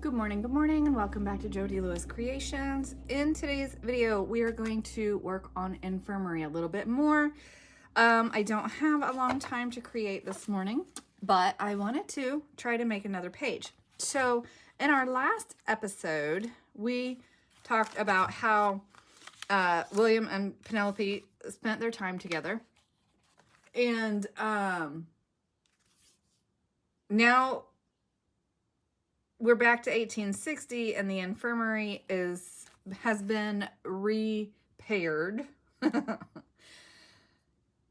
Good morning, and welcome back to Jody Lewis Creations. In today's video, we are going to work on Infirmary a little bit more. I don't have a long time to create this morning, but I wanted to try to make another page. So in our last episode, we talked about how William and Penelope spent their time together. And now we're back to 1860 and the infirmary has been repaired.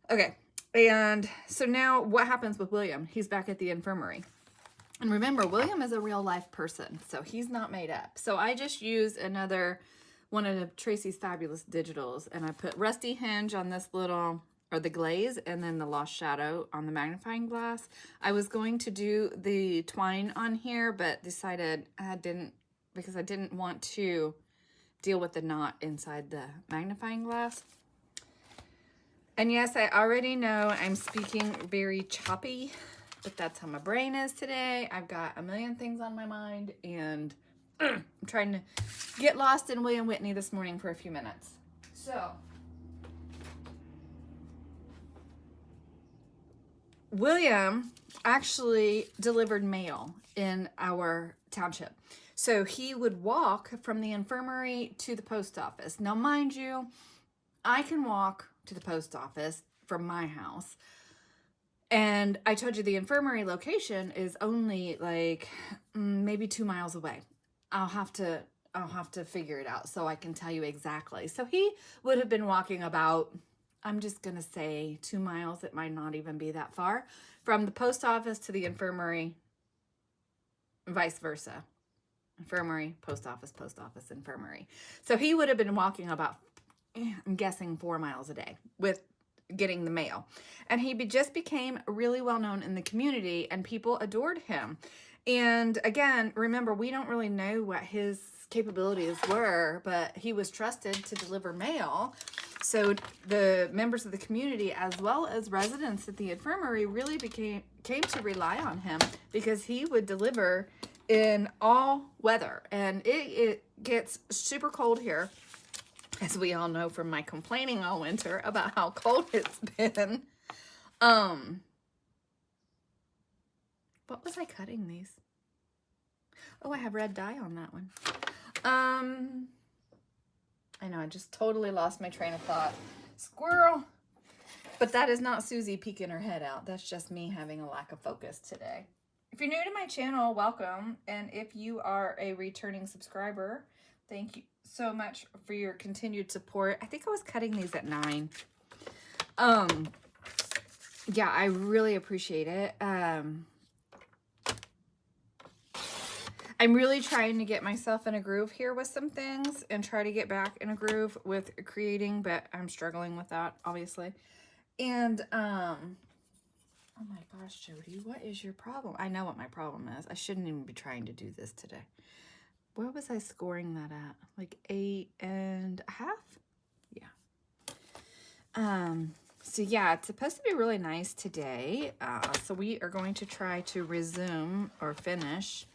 Okay, and so now what happens with William? He's back at the infirmary. And remember, William is a real life person, so he's not made up. So I just used another one of Tracie's fabulous digitals, and I put Rusty Hinge on this little, or the glaze, and then the Lost Shadow on the magnifying glass. I was going to do the twine on here, but decided I didn't, because I didn't want to deal with the knot inside the magnifying glass. And yes, I already know I'm speaking very choppy, but that's how my brain is today. I've got a million things on my mind, and I'm trying to get lost in William Whitney this morning for a few minutes. So William actually delivered mail in our township. So he would walk from the infirmary to the post office. Now, mind you, I can walk to the post office from my house. And I told you the infirmary location is only like maybe 2 miles away. I'll have to figure it out so I can tell you exactly. So he would have been walking about, I'm just going to say 2 miles. It might not even be that far from the post office to the infirmary, vice versa. Infirmary, post office, infirmary. So he would have been walking about, I'm guessing 4 miles a day with getting the mail. And he just became really well known in the community, and people adored him. And again, remember, we don't really know what his capabilities were, but he was trusted to deliver mail. So the members of the community, as well as residents at the infirmary, really came to rely on him because he would deliver in all weather. And it gets super cold here, as we all know from my complaining all winter about how cold it's been. What was I cutting these? Oh, I have red dye on that one. I know, I just totally lost my train of thought. Squirrel. But that is not Susie peeking her head out. That's just me having a lack of focus today. If you're new to my channel, welcome. And if you are a returning subscriber, thank you so much for your continued support. I think I was cutting these at 9. Yeah, I really appreciate it. I'm really trying to get myself in a groove here with some things and try to get back in a groove with creating, but I'm struggling with that, obviously. And, oh my gosh, Jody, what is your problem? I know what my problem is. I shouldn't even be trying to do this today. Where was I scoring that at? Like 8.5? Yeah. So yeah, it's supposed to be really nice today. So we are going to try to resume or finish.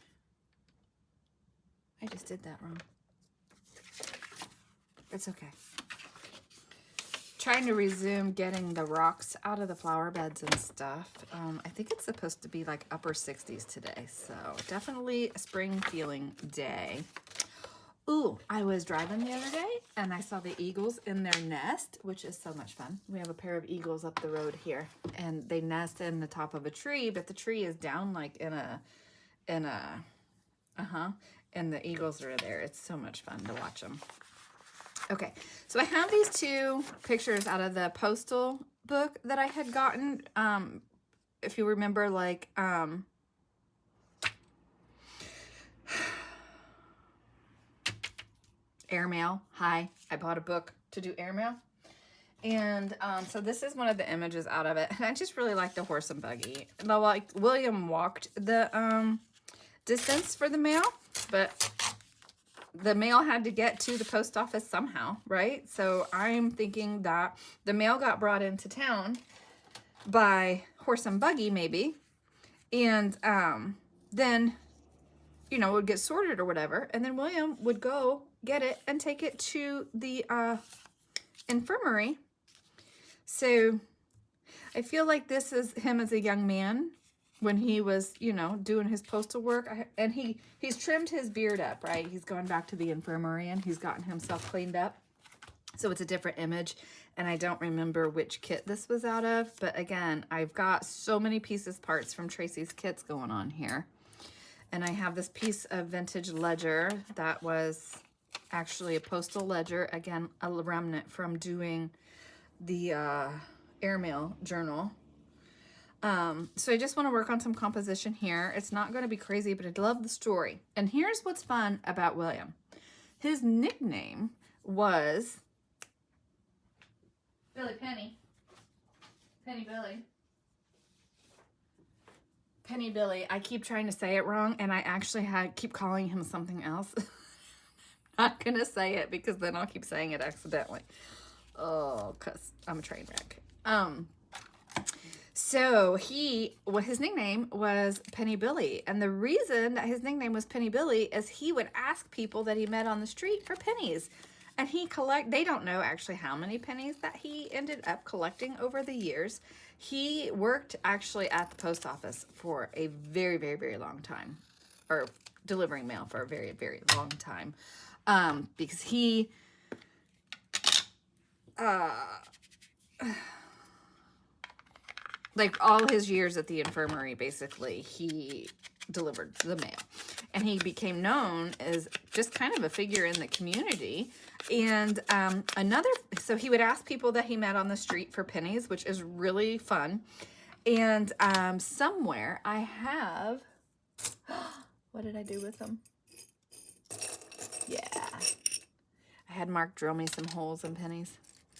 I just did that wrong. It's okay. Trying to resume getting the rocks out of the flower beds and stuff. I think it's supposed to be like upper 60s today. So definitely a spring feeling day. Ooh, I was driving the other day and I saw the eagles in their nest, which is so much fun. We have a pair of eagles up the road here, and they nest in the top of a tree, but the tree is down like in a, and the eagles are there. It's so much fun to watch them. Okay, so I have these 2 pictures out of the postal book that I had gotten. If you remember, like, airmail. Hi, I bought a book to do airmail. And so this is one of the images out of it. And I just really like the horse and buggy. Like, William walked the distance for the mail, but the mail had to get to the post office somehow, right? So I'm thinking that the mail got brought into town by horse and buggy, maybe. And then you know, would get sorted or whatever. And then William would go get it and take it to the infirmary. So I feel like this is him as a young man when he was, you know, doing his postal work. And he's trimmed his beard up, right? He's going back to the infirmary and he's gotten himself cleaned up. So it's a different image, and I don't remember which kit this was out of. But again, I've got so many pieces, parts from Tracie's kits going on here. And I have this piece of vintage ledger that was actually a postal ledger. Again, a remnant from doing the airmail journal. So I just want to work on some composition here. It's not going to be crazy, but I love the story. And here's what's fun about William. His nickname was Billy Penny. Penny Billy. Penny Billy. I keep trying to say it wrong, and I actually keep calling him something else. Not going to say it because then I'll keep saying it accidentally. Oh, because I'm a train wreck. So his nickname was Penny Billy. And the reason that his nickname was Penny Billy is he would ask people that he met on the street for pennies. And they don't know actually how many pennies that he ended up collecting over the years. He worked actually at the post office for a very, very, very long time, or delivering mail for a very, very long time. Because he, like all his years at the infirmary, basically, he delivered the mail. And he became known as just kind of a figure in the community. And so he would ask people that he met on the street for pennies, which is really fun. And somewhere I have, what did I do with them? Yeah. I had Mark drill me some holes in pennies.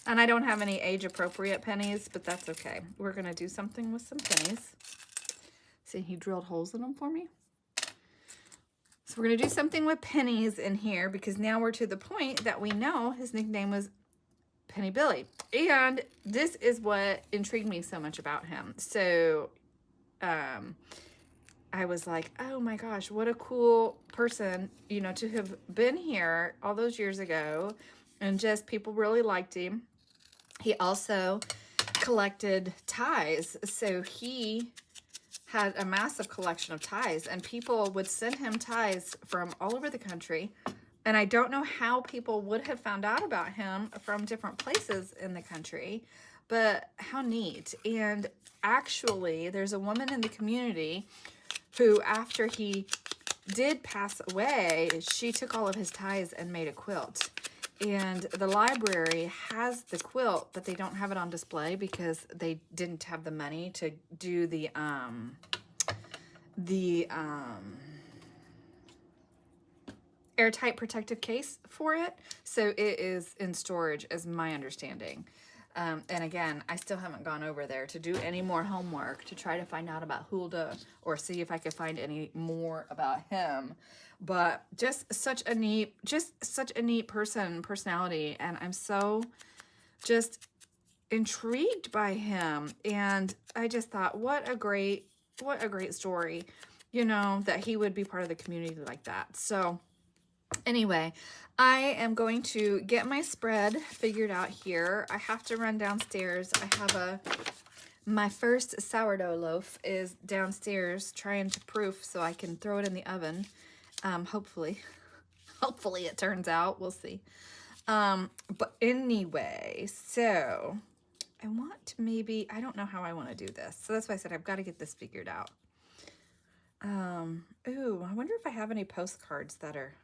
And I don't have any age-appropriate pennies, but that's okay. We're going to do something with some pennies. See, he drilled holes in them for me. So we're going to do something with pennies in here because now we're to the point that we know his nickname was Penny Billy. And this is what intrigued me so much about him. So I was like, oh my gosh, what a cool person, you know, to have been here all those years ago. And just people really liked him. He also collected ties. So he had a massive collection of ties, and people would send him ties from all over the country. And I don't know how people would have found out about him from different places in the country, but how neat. And actually, there's a woman in the community who, after he did pass away, she took all of his ties and made a quilt. And the library has the quilt, but they don't have it on display because they didn't have the money to do the airtight protective case for it. So it is in storage, is my understanding. And again, I still haven't gone over there to do any more homework to try to find out about Hulda or see if I could find any more about him. But just such a neat personality. And I'm so just intrigued by him. And I just thought, what a great story, you know, that he would be part of the community like that. So anyway, I am going to get my spread figured out here. I have to run downstairs. I have my first sourdough loaf is downstairs trying to proof so I can throw it in the oven. Hopefully it turns out. We'll see. But anyway, so I want to I don't know how I want to do this. So that's why I said I've got to get this figured out. Ooh, I wonder if I have any postcards that are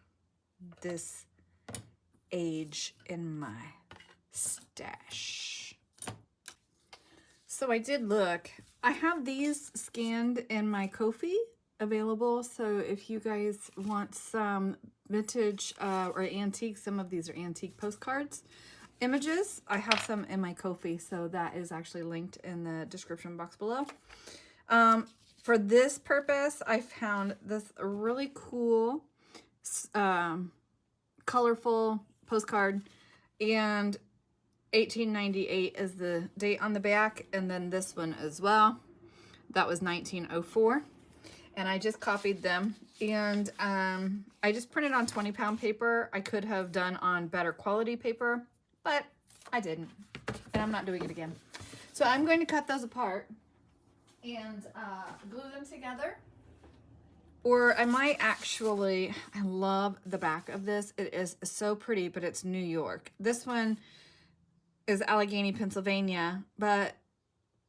this age in my stash. So I did look. I have these scanned in my Ko-fi available. So if you guys want some vintage or antique, some of these are antique postcards images, I have some in my Ko-fi. So that is actually linked in the description box below. For this purpose, I found this really cool colorful postcard, and 1898 is the date on the back, and then this one as well. That was 1904. and I just copied them, and I just printed on 20-pound paper. I could have done on better quality paper, but I didn't, and I'm not doing it again. So I'm going to cut those apart and glue them together. Or I might actually, I love the back of this. It is so pretty, but it's New York. This one is Allegheny, Pennsylvania, but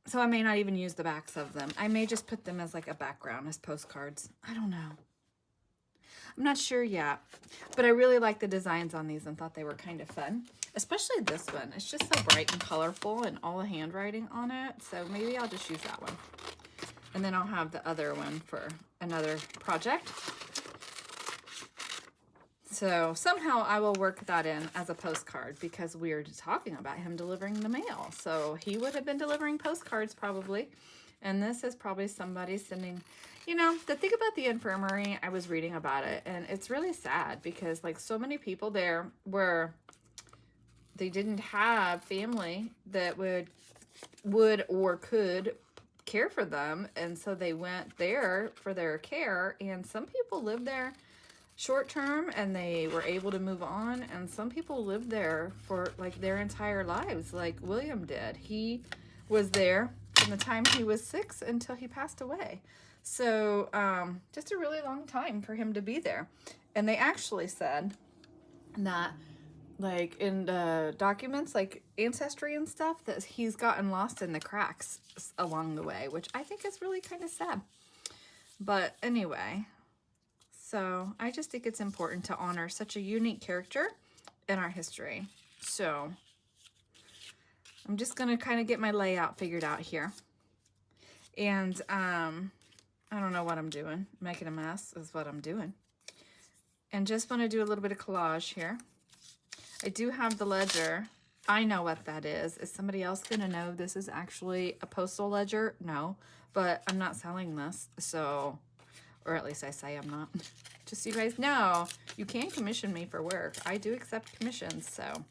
so I may not even use the backs of them. I may just put them as like a background, as postcards. I don't know. I'm not sure yet, but I really like the designs on these and thought they were kind of fun. Especially this one. It's just so bright and colorful and all the handwriting on it. So maybe I'll just use that one. And then I'll have the other one for another project. So somehow I will work that in as a postcard because we were talking about him delivering the mail. So he would have been delivering postcards probably. And this is probably somebody sending, you know, the thing about the infirmary, I was reading about it, and it's really sad because like so many people there were, they didn't have family that would or could care for them, and so they went there for their care, and some people lived there short term and they were able to move on, and some people lived there for like their entire lives, like William did. He was there from the time he was 6 until he passed away. So just a really long time for him to be there. And they actually said that like in the documents, like ancestry and stuff, that he's gotten lost in the cracks along the way, which I think is really kind of sad. But anyway, so I just think it's important to honor such a unique character in our history. So I'm just going to kind of get my layout figured out here. And I don't know what I'm doing. Making a mess is what I'm doing. And just want to do a little bit of collage here. I do have the ledger. I know what that is. Is somebody else going to know this is actually a postal ledger? No, but I'm not selling this. So, or at least I say I'm not. Just so you guys know, you can commission me for work. I do accept commissions, so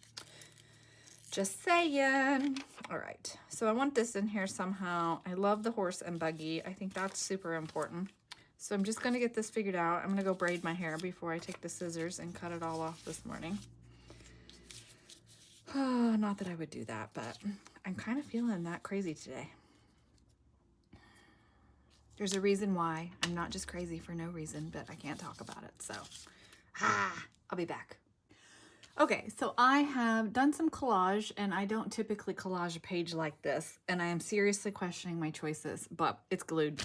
just saying. All right, so I want this in here somehow. I love the horse and buggy. I think that's super important. So I'm just going to get this figured out. I'm going to go braid my hair before I take the scissors and cut it all off this morning. Oh, not that I would do that, but I'm kind of feeling that crazy today. There's a reason why I'm not just crazy for no reason, but I can't talk about it. So, I'll be back. Okay, so I have done some collage, and I don't typically collage a page like this, and I am seriously questioning my choices, but it's glued.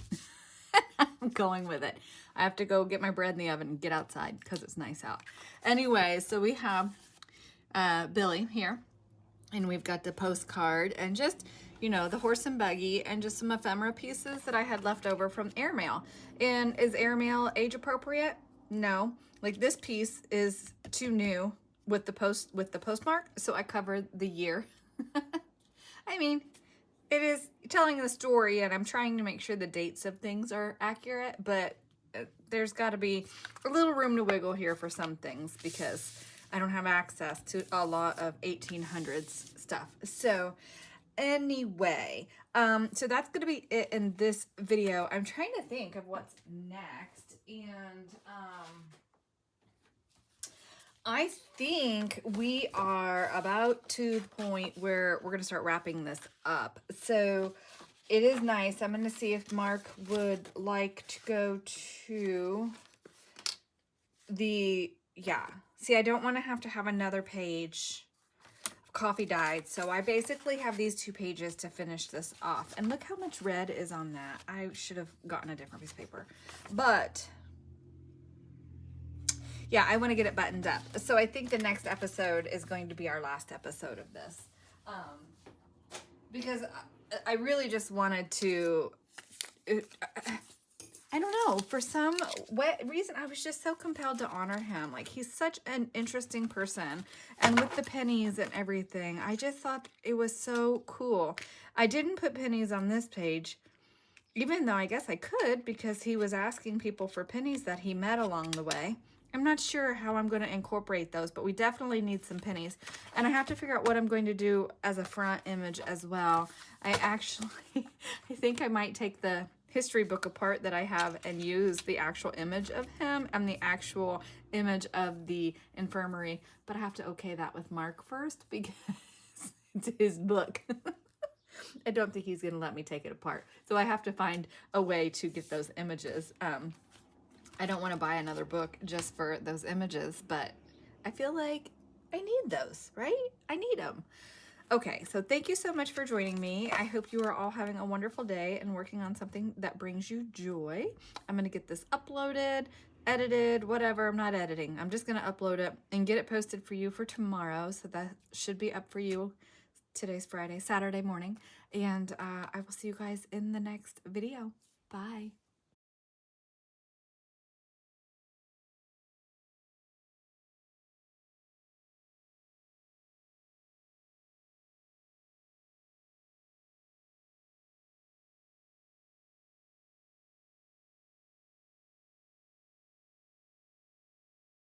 I'm going with it. I have to go get my bread in the oven and get outside because it's nice out. Anyway, so we have Billy here, and we've got the postcard and just, you know, the horse and buggy and just some ephemera pieces that I had left over from airmail. And is airmail age appropriate? No. Like this piece is too new with the postmark, so I covered the year. I mean, it is telling the story, and I'm trying to make sure the dates of things are accurate, but there's got to be a little room to wiggle here for some things because I don't have access to a lot of 1800s stuff. So anyway, so that's going to be it in this video. I'm trying to think of what's next, and I think we are about to the point where we're going to start wrapping this up. So it is nice. I'm going to see if Mark would like to go to the, yeah. See, I don't want to have another page. Coffee dyed. So I basically have these 2 pages to finish this off. And look how much red is on that. I should have gotten a different piece of paper. But yeah, I want to get it buttoned up. So I think the next episode is going to be our last episode of this. Because I really just wanted to, I don't know, for some reason, I was just so compelled to honor him. Like, he's such an interesting person. And with the pennies and everything, I just thought it was so cool. I didn't put pennies on this page, even though I guess I could, because he was asking people for pennies that he met along the way. I'm not sure how I'm going to incorporate those, but we definitely need some pennies. And I have to figure out what I'm going to do as a front image as well. I think I might take the history book apart that I have and use the actual image of him and the actual image of the infirmary, but I have to okay that with Mark first because it's his book. I don't think he's going to let me take it apart. So I have to find a way to get those images. I don't want to buy another book just for those images, but I feel like I need those, right? I need them. Okay, so thank you so much for joining me. I hope you are all having a wonderful day and working on something that brings you joy. I'm going to get this uploaded, edited, whatever. I'm not editing. I'm just going to upload it and get it posted for you for tomorrow. So that should be up for you. Today's Friday, Saturday morning. And I will see you guys in the next video. Bye.